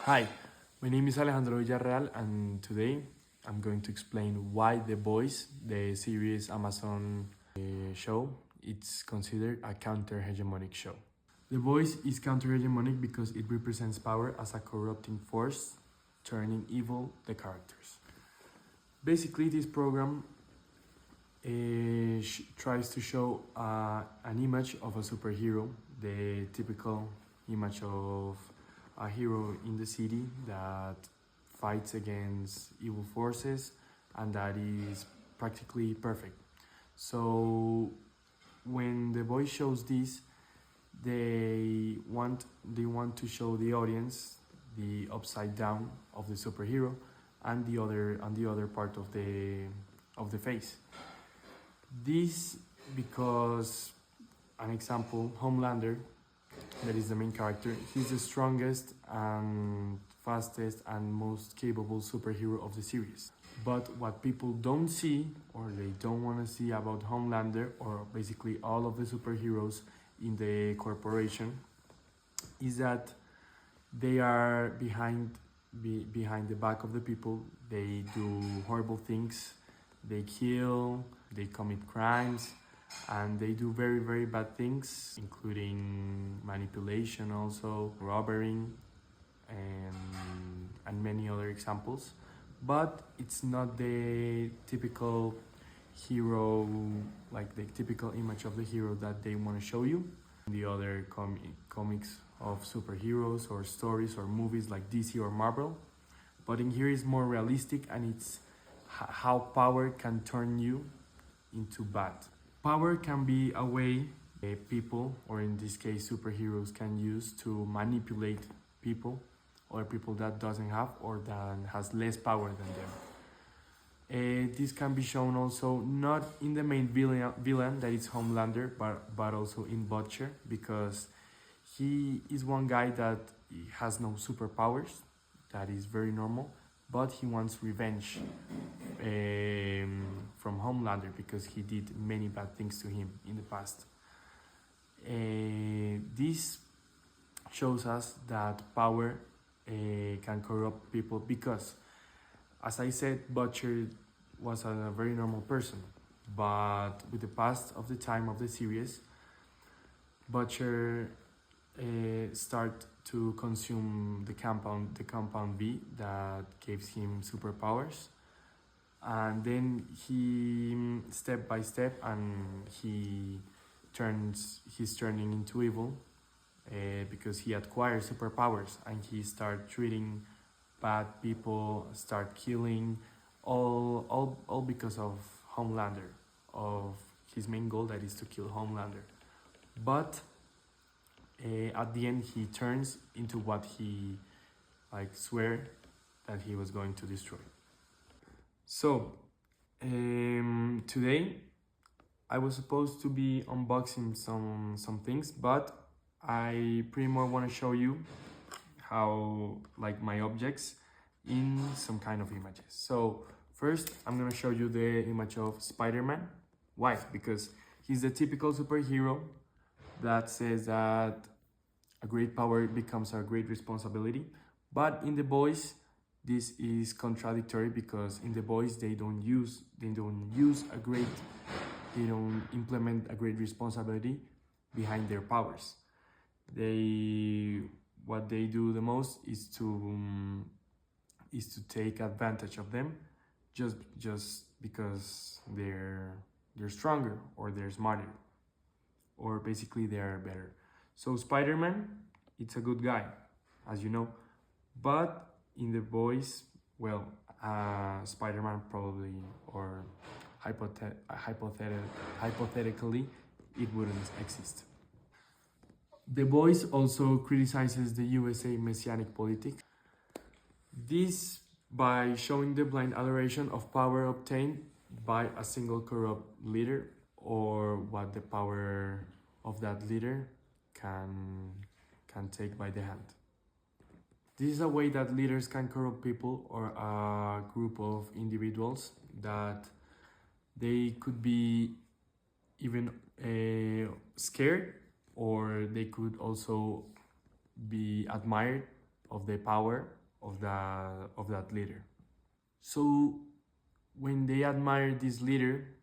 Hi, my name is Alejandro Villarreal, and today I'm going to explain why The Boys, the series Amazon show, it's considered a counter-hegemonic show. The Boys is counter-hegemonic because it represents power as a corrupting force, turning evil the characters. Basically, this program tries to show an image of a superhero, the typical image of a hero in the city that fights against evil forces and that is practically perfect. So when the boy shows this, they want to show the audience the upside down of the superhero and the other part of the face. This because an example, Homelander, that is the main character, he's the strongest and fastest and most capable superhero of the series. But what people don't see or they don't want to see about Homelander or basically all of the superheroes in the corporation is that they are behind the back of the people. They do horrible things, they kill, they commit crimes, and they do very very bad things, including manipulation, also robbing, and many other examples. But it's not the typical hero, like the typical image of the hero that they want to show you. The other comics of superheroes or stories or movies like DC or Marvel, but in here is more realistic, and it's how power can turn you into bad. Power can be a way people, or in this case superheroes, can use to manipulate people or people that doesn't have or that has less power than them. This can be shown also not in the main villain that is Homelander, but also in Butcher, because he is one guy that has no superpowers, that is very normal, but he wants revenge from Homelander because he did many bad things to him in the past. This shows us that power can corrupt people because, as I said, Butcher was a very normal person, but with the past of the time of the series, Butcher start to consume the compound V that gives him superpowers, and then he step by step and he's turning into evil because he acquires superpowers and he start treating bad people, start killing, all because of Homelander, of his main goal, that is to kill Homelander. But at the end he turns into what he swear that he was going to destroy. So today I was supposed to be unboxing some things, but I pretty much want to show you how my objects in some kind of images. So first I'm gonna show you the image of Spider-Man. Why? Because he's the typical superhero that says that a great power becomes a great responsibility. But in The Boys, this is contradictory because in The Boys they don't implement a great responsibility behind their powers. What they do the most is to take advantage of them just because they're stronger or they're smarter or basically they're better. So Spider-Man, it's a good guy, as you know, but in The Boys, well, Spider-Man probably, or hypothetically, it wouldn't exist. The Boys also criticizes the USA messianic politics. This by showing the blind adoration of power obtained by a single corrupt leader, or what the power of that leader can take by the hand. This is a way that leaders can corrupt people or a group of individuals that they could be even scared, or they could also be admired of the power of that leader. So when they admire this leader,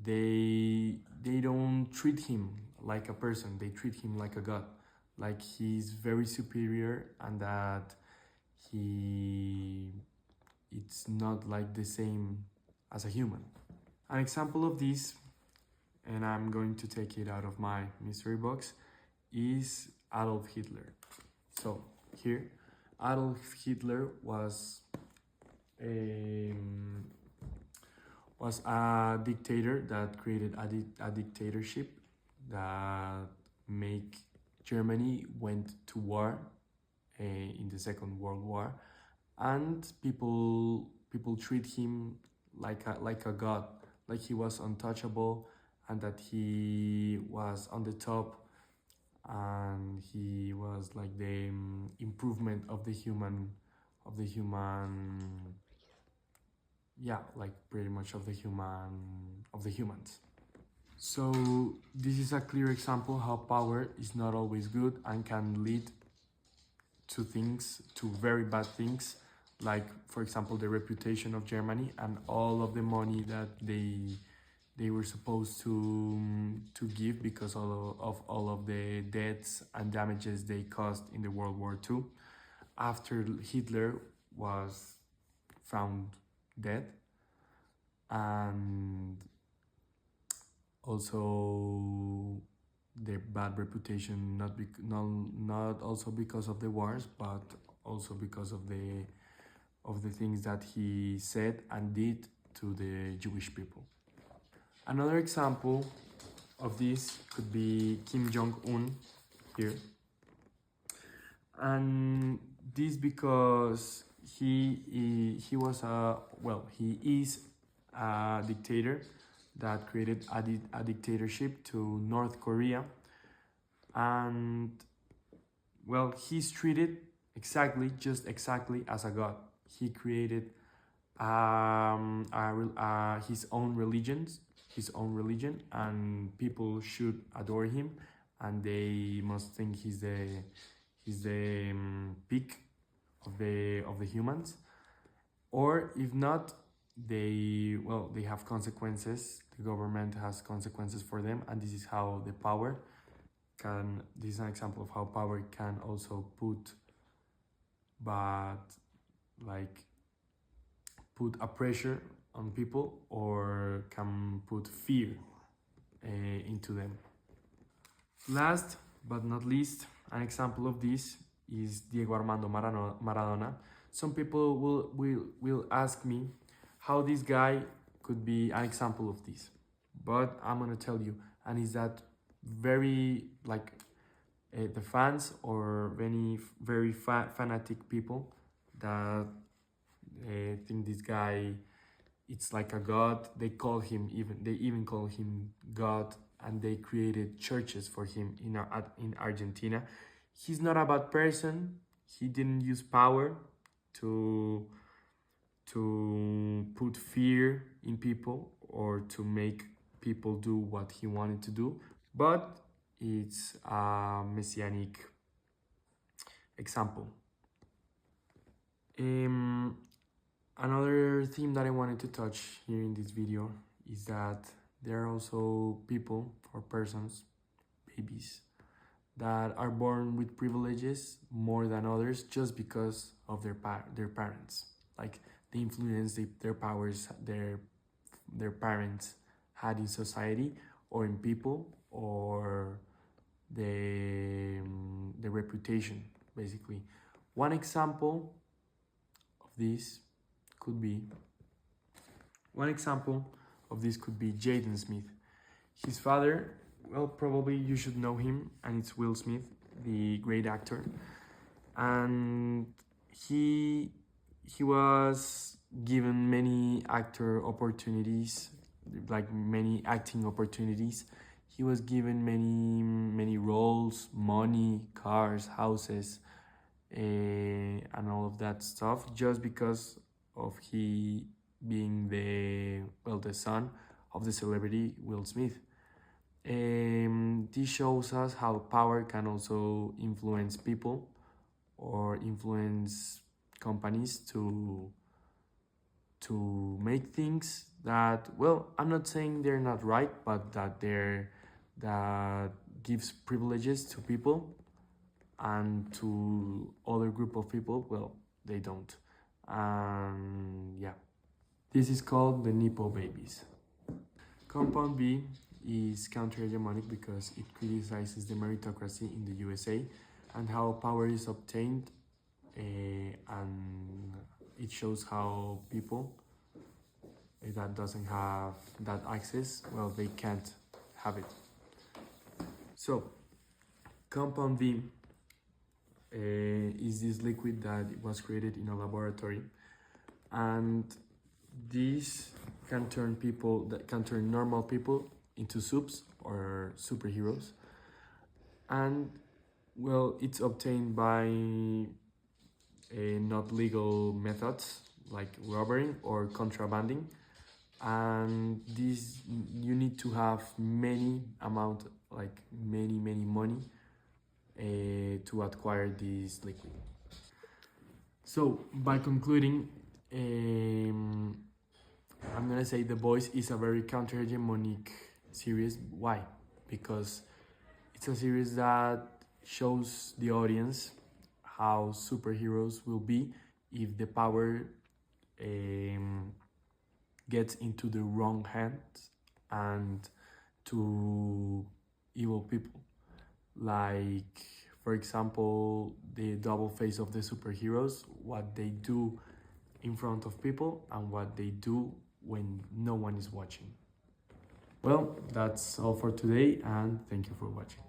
they don't treat him like a person, they treat him like a god, like he's very superior, and that it's not like the same as a human. An example of this, and I'm going to take it out of my mystery box, is Adolf Hitler. So here, Adolf Hitler was a dictator that created a dictatorship that make Germany went to war in the Second World War, and people treat him like a god, like he was untouchable, and that he was on the top, and he was like the improvement of the human, yeah, like pretty much of the humans. So this is a clear example how power is not always good and can lead to very bad things, like for example the reputation of Germany and all of the money that they were supposed to give because of all of the deaths and damages they caused in the World War II. After Hitler was found dead, and also the bad reputation, not also because of the wars, but also because of the things that he said and did to the Jewish people. Another example of this could be Kim Jong-un here, and this because he is a dictator that created a dictatorship to North Korea, and well, he's treated just exactly as a god. He created his own religion, and people should adore him, and they must think he's the peak of the humans. Or if not, they have consequences. The government has consequences for them, and this is how the power can. This is an example of how power can also put a pressure on people, or can put fear into them. Last but not least, an example of this is Diego Armando Maradona. Some people will ask me how this guy could be an example of this, but I'm gonna tell you, and is that very the fans or many very fanatic people that think this guy it's like a god. They even call him God, and they created churches for him in Argentina. He's not a bad person. He didn't use power to put fear in people or to make people do what he wanted to do, but it's a messianic example. Another theme that I wanted to touch here in this video is that there are also people or persons, babies, that are born with privileges more than others just because of their parents, like the influence their parents had in society or in people, or the reputation, basically. One example of this could be Jaden Smith. His father, well, probably you should know him, and it's Will Smith, the great actor. And he was given many actor opportunities, like many acting opportunities. He was given many roles, money, cars, houses, and all of that stuff, just because of he being the son of the celebrity Will Smith. This shows us how power can also influence people or influence companies to make things that, well, I'm not saying they're not right, but that gives privileges to people, and to other group of people, well, they don't. Yeah, this is called the Nepo babies. Compound B is counter-hegemonic because it criticizes the meritocracy in the USA and how power is obtained, and it shows how people that doesn't have that access, well, they can't have it. So, compound V is this liquid that was created in a laboratory, and this can turn normal people into soups or superheroes. And well, it's obtained by not legal methods like robbery or contrabanding, and this you need to have many money to acquire this liquid. So by concluding, I'm gonna say The Boys is a very counter-hegemonic series. Why? Because it's a series that shows the audience how superheroes will be if the power gets into the wrong hands and to evil people. Like, for example, the double face of the superheroes, what they do in front of people and what they do when no one is watching. Well, that's all for today, and thank you for watching.